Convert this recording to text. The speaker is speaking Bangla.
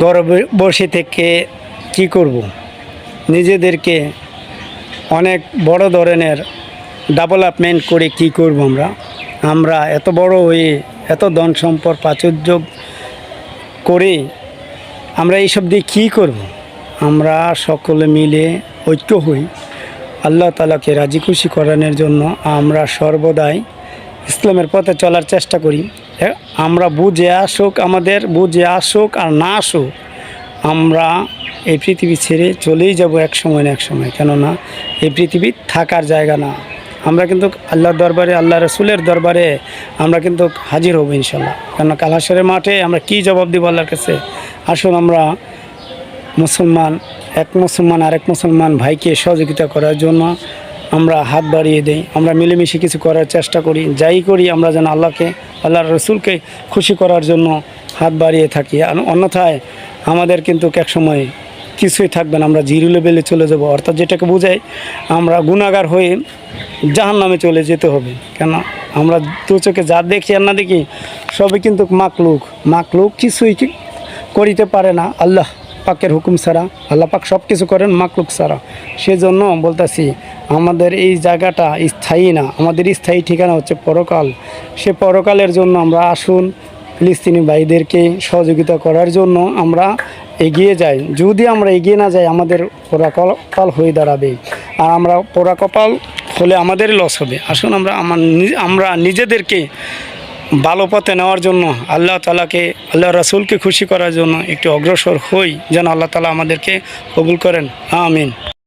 ঘরে বসে থেকে কি করব, নিজেদেরকে অনেক বড় ধরনের ডেভেলপমেন্ট করে কি করব আমরা এত বড় হয়ে এত ধন সম্পদ প্রাচুর্য করে আমরা এইসব দিয়ে কী করব। আমরা সকলে মিলে ঐক্য হই, আল্লাহ তাআলাকে রাজি খুশি করানোর জন্য আমরা সর্বদাই ইসলামের পথে চলার চেষ্টা করি। আমরা বুঝে আসুক, আমাদের বুঝে আসুক আর না আসুক, আমরা এই পৃথিবী ছেড়ে চলেই যাব এক সময় না এক সময়। কেননা এই পৃথিবী থাকার জায়গা না। আমরা কিন্তু আল্লাহর দরবারে, আল্লাহ রসুলের দরবারে আমরা কিন্তু হাজির হব ইনশাল্লাহ। কেননা কাল হাশরের মাঠে আমরা কি জবাব দিব আল্লাহর কাছে। আসুন আমরা মুসলমান, এক মুসলমান আরেক মুসলমান ভাইকে সহযোগিতা করার জন্য আমরা হাত বাড়িয়ে দেই, আমরা মিলেমিশে কিছু করার চেষ্টা করি। যাই করি আমরা যেন আল্লাহকে, আল্লাহর রসুলকে খুশি করার জন্য হাত বাড়িয়ে থাকি। আর অন্যথায় আমাদের কিন্তু এক সময় কিছুই থাকবে না, আমরা জিরো লেভেলে চলে যাব। অর্থাৎ যেটাকে বোঝায় আমরা গুনাহগার হয়ে জাহান্নামে চলে যেতে হবে। কেন আমরা দু চোখে যা দেখি আর না দেখি সবই কিন্তু মাকলুক কিছুই করিতে পারে না আল্লাহ পাকের হুকুম ছাড়া। আল্লাহ পাক সব কিছু করেন মাকলুক ছাড়া। সেজন্য বলতেছি আমাদের এই জায়গাটা স্থায়ী না, আমাদের স্থায়ী ঠিকানা হচ্ছে পরকাল। সে পরকালের জন্য আমরা আসুন ফিলিস্তিনি ভাইদেরকে সহযোগিতা করার জন্য আমরা এগিয়ে যাই। যদি আমরা এগিয়ে না যাই আমাদের পোড়া কপাল হয়ে দাঁড়াবে, আর আমরা পোড়া কপাল হলে আমাদেরই লস হবে। আসুন আমরা নিজেদেরকে ভালো পথে নেওয়ার জন্য, আল্লাহ তাআলাকে, আল্লাহ রাসূলকে খুশি করার জন্য একটু অগ্রসর হই, যেন আল্লাহ তাআলা আমাদেরকে কবুল করেন। আমিন।